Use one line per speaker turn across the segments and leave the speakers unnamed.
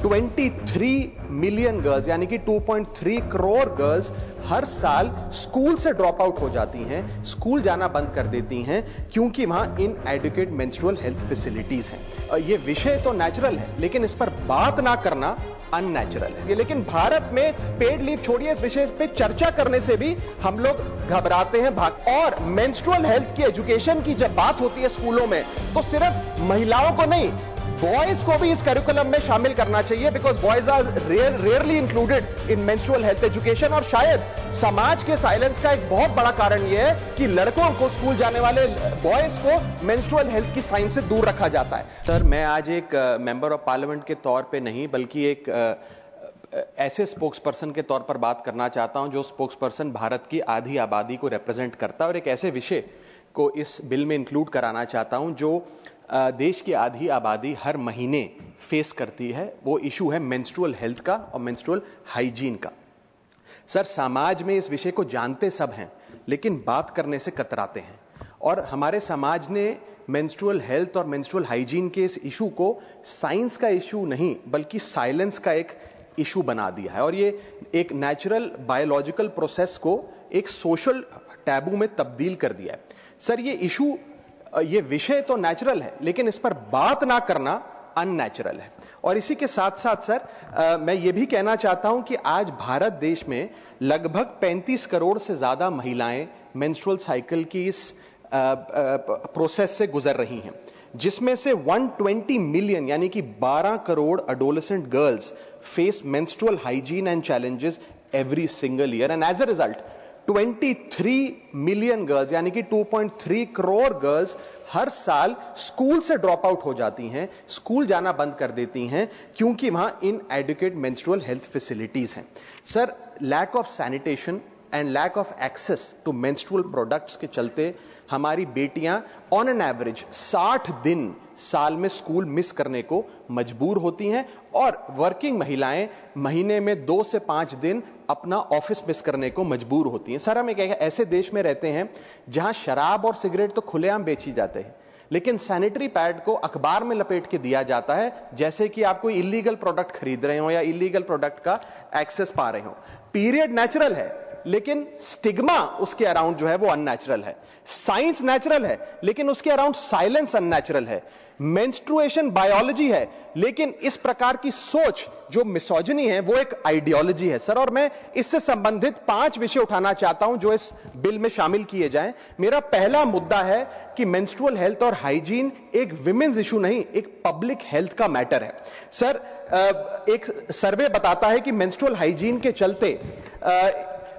23 million girls यानी कि 2.3 crore girls हर साल स्कूल से ड्रॉप आउट हो जाती हैं, स्कूल जाना बंद कर देती हैं क्योंकि वहां इनएडिक्वेट मेंस्ट्रुअल हेल्थ फैसिलिटीज हैं। ये विषय तो नेचुरल है लेकिन इस पर बात ना करना अननेचुरल है। लेकिन भारत में पेड लीव छोड़िए, इस विषय पे चर्चा करने से भी हम लोग घबराते हैं भाग। और मेंस्ट्रुअल हेल्थ की एजुकेशन की जब बात होती है स्कूलों में तो सिर्फ महिलाओं को नहीं, बॉयज को भी इस करिकुलम में शामिल करना चाहिए, because boys are rarely included in menstrual health education. और शायद समाज के साइलेंस का एक बहुत बड़ा कारण यह है कि लड़कों को, स्कूल जाने वाले बॉयज को मेंस्ट्रुअल हेल्थ की साइंस से दूर रखा जाता है। सर, मैं आज एक मेंबर ऑफ पार्लियामेंट के तौर पे नहीं बल्कि एक ऐसे स्पोक्स पर्सन के तौर पर बात करना चाहता हूं जो स्पोक्स पर्सन भारत की आधी आबादी को रिप्रेजेंट करता है, और एक ऐसे विषय को इस बिल में इंक्लूड कराना चाहता हूं जो देश की आधी आबादी हर महीने फेस करती है। वो इशू है मेंस्ट्रुअल हेल्थ का और मेंस्ट्रुअल हाइजीन का। सर, समाज में इस विषय को जानते सब हैं लेकिन बात करने से कतराते हैं, और हमारे समाज ने मेंस्ट्रुअल हेल्थ और मेंस्ट्रुअल हाइजीन के इस इशू को साइंस का इशू नहीं बल्कि साइलेंस का एक इशू बना दिया है, और ये एक नेचुरल बायोलॉजिकल प्रोसेस को एक सोशल टैबू में तब्दील कर दिया है। सर, ये विषय तो नेचुरल है लेकिन इस पर बात ना करना अननेचुरल है। और इसी के साथ साथ सर मैं ये भी कहना चाहता हूं कि आज भारत देश में लगभग 35 करोड़ से ज्यादा महिलाएं मेंस्ट्रुअल साइकिल की इस प्रोसेस से गुजर रही हैं, जिसमें से 120 मिलियन यानी कि 12 crore adolescent girls face menstrual hygiene and challenges every single year, and as a result 23 million girls यानी कि 2.3 करोड़ गर्ल्स हर साल स्कूल से ड्रॉप आउट हो जाती हैं, स्कूल जाना बंद कर देती हैं क्योंकि वहां इनएडिक्वेट मेंस्ट्रुअल हेल्थ फैसिलिटीज हैं। Sir, lack of sanitation and lack of access to menstrual products के चलते हमारी बेटियां ऑन एन एवरेज 60 दिन साल में स्कूल मिस करने को मजबूर होती हैं, और वर्किंग महिलाएं महीने में 2 से 5 दिन अपना ऑफिस मिस करने को मजबूर होती हैं। सर, हम एक ऐसे देश में रहते हैं जहां शराब और सिगरेट तो खुलेआम बेची जाते हैं लेकिन सैनिटरी पैड को अखबार में लपेट के दिया जाता है जैसे कि आप कोई इलीगल प्रोडक्ट खरीद रहे हो या इलीगल प्रोडक्ट का एक्सेस पा रहे हो। पीरियड नेचुरल है लेकिन स्टिग्मा उसके अराउंड जो है वो अननेचुरल है। साइंस नेचुरल है लेकिन उसके अराउंड साइलेंस अननेचुरल है। मेंस्ट्रुएशन बायोलॉजी है लेकिन इस प्रकार की सोच जो मिसोजिनी है वो एक आइडियोलॉजी है। सर, और मैं इससे संबंधित 5 विषय उठाना चाहता हूं जो इस बिल में शामिल किए जाएं। मेरा पहला मुद्दा है कि मेंस्ट्रुअल हेल्थ और हाइजीन एक विमेन्स इशू नहीं, एक पब्लिक हेल्थ का मैटर है। सर, एक सर्वे बताता है कि मेंस्ट्रुअल हाइजीन के चलते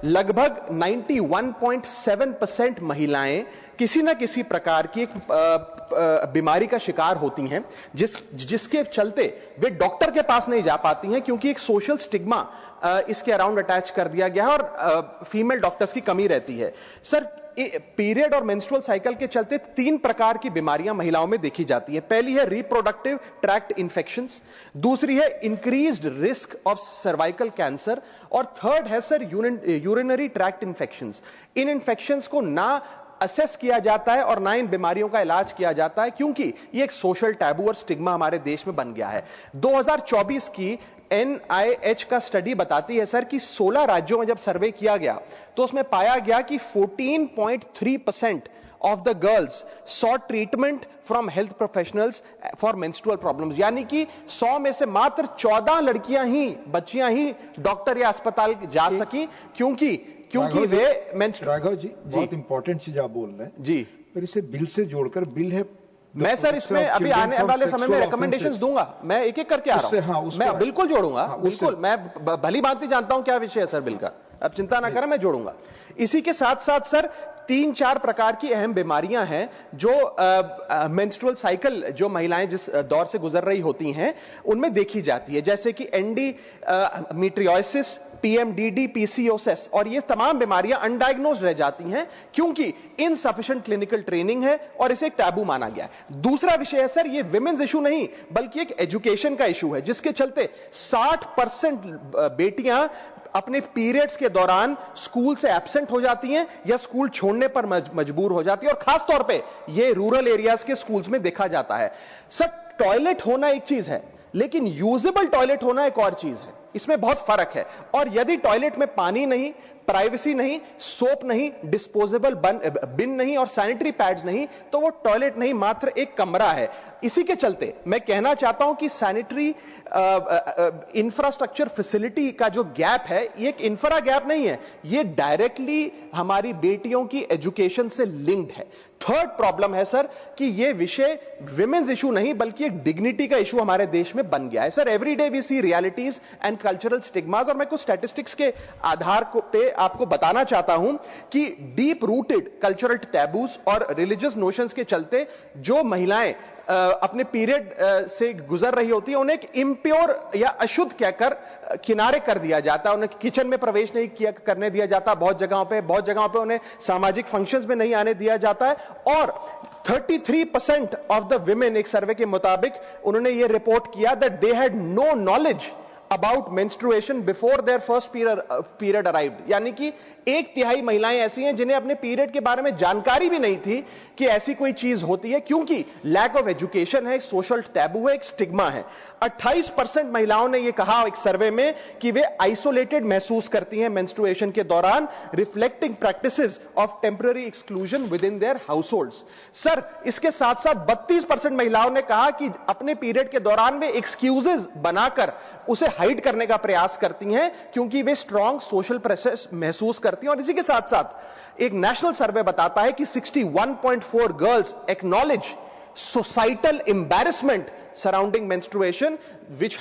लगभग 91.7% महिलाएं किसी न किसी प्रकार की एक बीमारी का शिकार होती हैं जिसके चलते वे डॉक्टर के पास नहीं जा पाती हैं क्योंकि एक सोशल स्टिग्मा इसके अराउंड अटैच कर दिया गया है और फीमेल डॉक्टर्स की कमी रहती है। सर, पीरियड और मेंस्ट्रुअल साइकिल के चलते 3 प्रकार की बीमारियां महिलाओं में देखी जाती है। पहली है रिप्रोडक्टिव ट्रैक्ट इंफेक्शंस, दूसरी है increased risk of cervical cancer, और थर्ड है सर यूरिनरी ट्रैक्ट इंफेक्शंस। इन इंफेक्शंस को ना असेस किया जाता है और ना इन बीमारियों का इलाज किया जाता है क्योंकि ये एक सोशल टैबू और स्टिग्मा हमारे देश में बन गया है। 2024 की NIH का स्टडी बताती है सर कि 16 राज्यों में जब सर्वे किया गया तो उसमें पाया गया कि 14.3% of the girls saw treatment from health professionals for menstrual problems, यानी कि 100 में से मात्र 14 बच्चियां ही डॉक्टर या अस्पताल जा सकी क्योंकि वे
राघव जी बहुत इंपॉर्टेंट चीज आप बोल रहे हैं जी, पर इसे बिल से जोड़कर बिल है।
मैं सर इसमें अभी आने वाले समय में रिकमेंडेशंस दूंगा, मैं एक एक करके आ रहा हूं। मैं बिल्कुल जोड़ूंगा, बिल्कुल मैं भली भांति जानता हूं क्या विषय है सर बिल का, अब चिंता ना करें, मैं जोड़ूंगा। इसी के साथ साथ सर 3-4 प्रकार की अहम बीमारियां हैं जो मेंस्ट्रुअल साइकिल जो महिलाएं जिस दौर से गुजर रही होती हैं उनमें देखी जाती है, जैसे कि एंडोमेट्रियोसिस, PMDD, PCOS, और ये तमाम बीमारियां अनडायग्नोज रह जाती हैं क्योंकि इनसफिशिएंट क्लिनिकल ट्रेनिंग है और इसे एक टैबू माना गया है। दूसरा विषय है सर, ये विमेन्स इशू नहीं बल्कि एक एजुकेशन का इशू है जिसके चलते 60% बेटियां अपने पीरियड्स के दौरान स्कूल से एब्सेंट हो जाती हैं या स्कूल छोड़ने पर मजबूर हो जाती है, और खास तौर पे ये रूरल एरियाज के स्कूल्स में देखा जाता है। सर, टॉयलेट होना एक चीज है लेकिन यूजेबल टॉयलेट होना एक और चीज है, इसमें बहुत फर्क है। और यदि टॉयलेट में पानी नहीं, प्राइवेसी नहीं, सोप नहीं, डिस्पोजेबल बिन नहीं और सैनिटरी पैड्स नहीं, तो वो टॉयलेट नहीं, मात्र एक कमरा है। इसी के चलते मैं कहना चाहता हूं कि सैनिटरी इंफ्रास्ट्रक्चर फैसिलिटी का जो गैप है, ये एक इंफ्रा गैप नहीं है, ये डायरेक्टली हमारी बेटियों की एजुकेशन से लिंक्ड है। थर्ड प्रॉब्लम है सर कि ये विषय विमेन्स इशू नहीं बल्कि एक डिग्निटी का इशू हमारे देश में बन गया है। Sir every day we see realities and cultural stigmas, और मैं कुछ स्टैटिस्टिक्स के आधार पे आपको बताना चाहता हूं कि डीप रूटेड कल्चरल टैबूज और रिलीजियस नोशंस के चलते जो महिलाएं अपने पीरियड से गुजर रही होती है, उन्हें इम्प्योर या अशुद्ध कहकर किनारे कर दिया जाता है, उन्हें किचन में प्रवेश नहीं करने दिया जाता, बहुत जगहों पे उन्हें सामाजिक फंक्शंस में नहीं आने दिया जाता है। और 33% ऑफ द विमेन, एक सर्वे के मुताबिक उन्होंने यह रिपोर्ट किया that they had no knowledge about menstruation before their first period arrived. यानी कि 1/3 महिलाएं ऐसी हैं जिन्हें अपने पीरियड के बारे में जानकारी भी नहीं थी कि ऐसी कोई चीज होती है, क्योंकि लैक ऑफ एजुकेशन है, एक सोशल टैबू है, एक स्टिग्मा है। 28% महिलाओं ने यह कहा एक सर्वे में कि वे आइसोलेटेड महसूस करती हैं मेंस्ट्रुएशन के दौरान, reflecting practices of temporary exclusion with in their households. Sir इसके साथ साथ 32% महिलाओं ने कहा कि अपने पीरियड के दौरान वे एक्सक्यूजेस बनाकर उसे हाइड करने का प्रयास करती हैं क्योंकि वे स्ट्रॉन्ग सोशल प्रेशर महसूस करती हैं। और इसी के साथ साथ एक नेशनल सर्वे बताता है कि 61.4 girls acknowledge societal embarrassment surrounding menstruation, which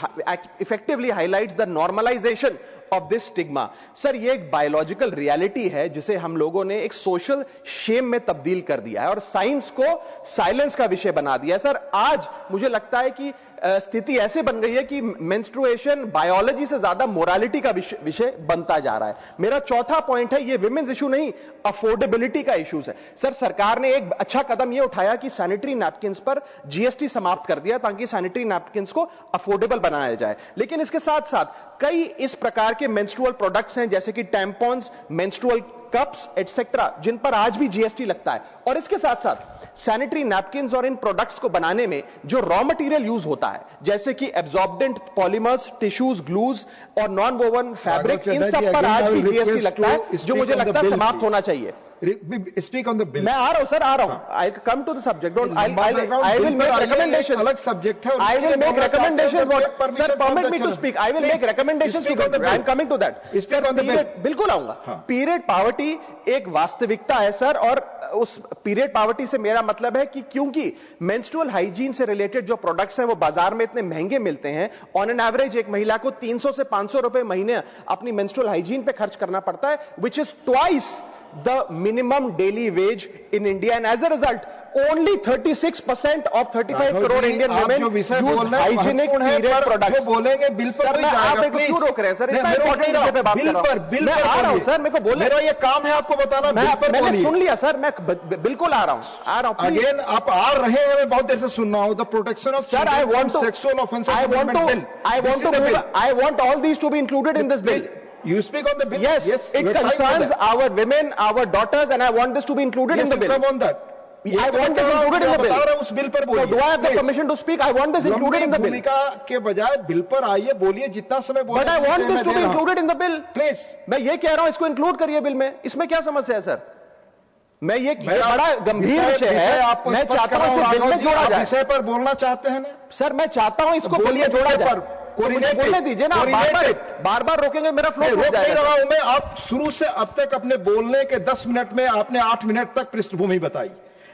effectively highlights the normalization of this stigma. Sir ये एक बायोलॉजिकल रियलिटी है जिसे हम लोगों ने एक सोशल शेम में तब्दील कर दिया है और साइंस को साइलेंस का विषय बना दिया है। सर आज मुझे लगता है कि स्थिति ऐसे बन गई है कि मेंस्ट्रुएशन बायोलॉजी से ज्यादा मोरालिटी का विषय बनता जा रहा है। मेरा चौथा पॉइंट है, ये विमेन्स इशू नहीं, अफोर्डेबिलिटी का इश्यूज है। सर सरकार ने एक अच्छा कदम ये उठाया कि सैनिटरी नैपकिंस पर जीएसटी समाप्त कर दिया ताकि सैनिटरी नैपकिंस को अफोर्डेबल बनाया जाए। लेकिन इसके साथ साथ कई इस प्रकार के मेंस्ट्रुअल प्रोडक्ट्स हैं जैसे कि टैम्पॉन्स, मेंस्ट्रुअल कप्स एटसेट्रा, जिन पर आज भी जीएसटी लगता है। और इसके साथ साथ सैनिटरी नैपकिंस और इन प्रोडक्ट्स को बनाने में जो रॉ मटेरियल यूज होता है जैसे कि एब्जॉर्बेंट पॉलीमर्स, टिश्यूज, ग्लूज और नॉन वोवन फैब्रिक, इन सब पर आज भी जीएसटी लगता है, जो मुझे लगता है समाप्त होना चाहिए।
Speak on the bill.
मैं आ रहा हूं सर, आ रहा हूं। I come to the subject. Don't. I will make recommendations.
अलग सब्जेक्ट है।
I will make recommendations. Sir, permit me to speak. I will make recommendations. I am coming to that. बिल्कुल आऊंगा। Period poverty एक वास्तविकता है sir, और उस period poverty से मेरा मतलब है कि क्योंकि मेंस्ट्रुअल हाइजीन से रिलेटेड जो प्रोडक्ट्स हैं वो बाजार में इतने महंगे मिलते हैं, ऑन एन एवरेज एक महिला को 300 से 500 रुपए महीने अपनी मेंस्ट्रुअल हाइजीन पे खर्च करना पड़ता है, which is twice the minimum daily wage in India, and as a result only 36% of 35 crore Indian women use hygienic period products.
जो बोलेंगे बिल पर नहीं जाएगा,
आप क्यों रोक रहे हैं सर? इतना इंपॉर्टेंट विषय पे बात कर रहा हूं।
बिल पर आ रहा हूं सर,
मेरे को बोलने,
मेरा ये काम है आपको बताना।
मैंने सुन लिया सर, मैं बिल्कुल आ रहा हूं।
अगेन आप आ रहे हैं, मैं बहुत देर से सुन रहा हूं। The protection of
sir, I want to,
sexual offenses,
I want all these to be included in this bill.
You speak on the bill.
Yes, it concerns our women, our daughters, and I want this to be included in the bill.
Come on that.
I want this included in the bill.
उस bill पर बोलिए।
So do I have the permission to speak? I want this included in the bill.
भूमिका के बजाय bill पर आइए, बोलिए जितना समय बोले।
But I want this to be included in the bill.
Please.
मैं ये कह रहा हूं, इसको इंक्लूड करिए बिल में। इसमें क्या समस्या है सर? मैं ये बड़ा गंभीर विषय है, मैं चाहता हूं इसे बिल में जोड़ा जाए।
विषय पर बोलना चाहते हैं ना
सर? मैं चाहता हूं इसको बिल में जोड़ा जाए। बोलने दीजिए ना, बार-बार रोकेंगे, मेरा फ्लो
रोक नहीं रहा हूं मैं। आप शुरू से अब तक अपने बोलने के 10 मिनट में आपने 8 मिनट तक पृष्ठभूमि बताई।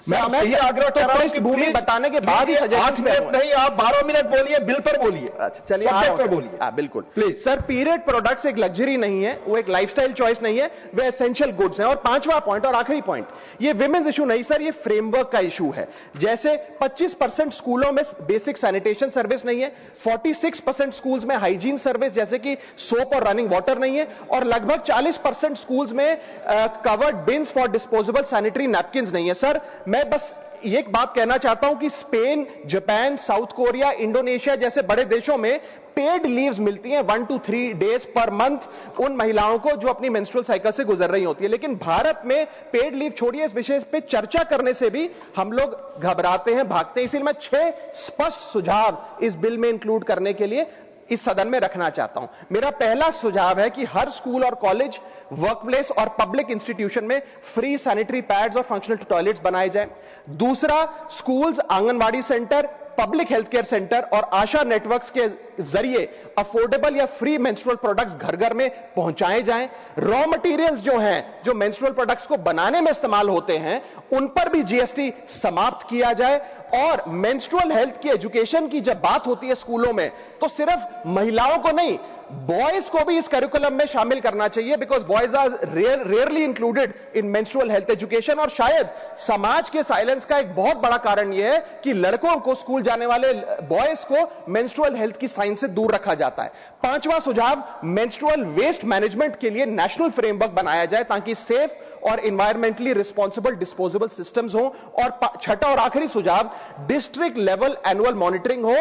मैं आपसे यही आग्रह कर रहा हूं कि
भूमि बताने के बाद ही
8 मिनट नहीं, आप 12 मिनट बोलिए, बिल पर बोलिए।
अच्छा चलिए,
सब्जेक्ट पर बोलिए।
बिल्कुल
प्लीज।
सर, पीरियड प्रोडक्ट्स एक लग्जरी नहीं है, वो एक लाइफस्टाइल चॉइस नहीं है, वे एसेंशियल गुड्स हैं। और पांचवा पॉइंट और आखिरी पॉइंट, ये विमेन्स इशू नहीं सर, ये फ्रेमवर्क का इशू है। जैसे 25% स्कूलों में बेसिक सैनिटेशन सर्विस नहीं है, 46% स्कूल्स में हाइजीन सर्विस जैसे कि सोप और रनिंग वाटर नहीं है, और लगभग 40% स्कूल्स में covered beans for disposable sanitary napkins नहीं है। सर मैं बस एक बात कहना चाहता हूं कि Spain, Japan, south Korea, Indonesia जैसे बड़े देशों में पेड लीव्स मिलती हैं 1 to 3 डेज पर मंथ उन महिलाओं को जो अपनी मेंस्ट्रुअल साइकिल से गुजर रही होती है। लेकिन भारत में पेड लीव छोड़िए, इस विषय पे चर्चा करने से भी हम लोग घबराते हैं, भागते हैं। इसलिए मैं 6 स्पष्ट सुझाव इस बिल में इंक्लूड करने के लिए इस सदन में रखना चाहता हूं। मेरा पहला सुझाव है कि हर स्कूल और कॉलेज, वर्कप्लेस और पब्लिक इंस्टीट्यूशन में फ्री सैनिटरी पैड्स और फंक्शनल टॉयलेट्स बनाए जाएं। दूसरा, schools, anganwadi centre, public health care centre और आशा नेटवर्क्स के जरिए अफोर्डेबल या फ्री मेंस्ट्रुअल प्रोडक्ट्स घर घर में पहुंचाए जाएं। रॉ मटेरियल्स जो हैं, जो मेंस्ट्रुअल प्रोडक्ट्स को बनाने में इस्तेमाल होते हैं, उन पर भी जीएसटी समाप्त किया जाए। और मेंस्ट्रुअल हेल्थ की एजुकेशन की जब बात होती है स्कूलों में, तो सिर्फ महिलाओं को नहीं, बॉयज को भी इस करिकुलम में शामिल करना चाहिए, because boys are rarely included in menstrual health education. और शायद समाज के साइलेंस का एक बहुत बड़ा कारण यह है कि लड़कों को, स्कूल जाने वाले बॉयज को मेंस्ट्रुअल हेल्थ की साइंस से दूर रखा जाता है। पांचवा सुझाव, मेंस्ट्रुअल वेस्ट मैनेजमेंट के लिए नेशनल फ्रेमवर्क बनाया जाए ताकि सेफ और इन्वायरमेंटली रिस्पॉन्सिबल डिस्पोजेबल सिस्टम्स हो। और छठा और आखिरी सुझाव, डिस्ट्रिक्ट लेवल एनुअल मॉनिटरिंग हो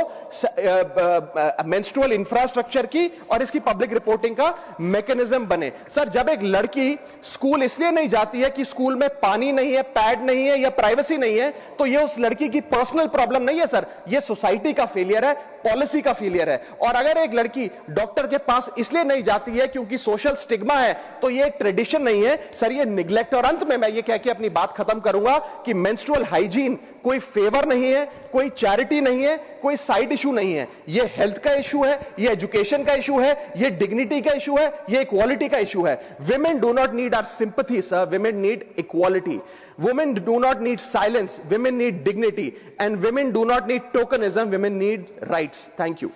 मेंस्ट्रुअल इंफ्रास्ट्रक्चर की और इसकी पब्लिक रिपोर्टिंग का मैकेनिज्म बने। सर, जब एक लड़की स्कूल इसलिए नहीं जाती है कि स्कूल में पानी नहीं है, पैड नहीं है या प्राइवेसी नहीं है, तो यह उस लड़की की पर्सनल प्रॉब्लम नहीं है सर, यह सोसाइटी का फेलियर है, पॉलिसी का फेलियर है। और अगर एक लड़की डॉक्टर के पास इसलिए नहीं जाती है क्योंकि सोशल स्टिग्मा है, तो यह एक ट्रेडिशन नहीं है सर, यह निग्लेक्ट। और अंत में मैं यह कह के अपनी बात खत्म करूंगा कि मेंस्ट्रुअल हाइजीन कोई फेवर नहीं है, कोई चैरिटी नहीं है, कोई साइड इशू नहीं है। यह हेल्थ का इशू है, यह एजुकेशन का इशू है, यह डिग्निटी का इशू है, यह इक्वालिटी का इशू है। Women do not need our sympathy sir, women need equality. Women do not need silence, women need dignity, and women do not need tokenism, women need rights. Thank you.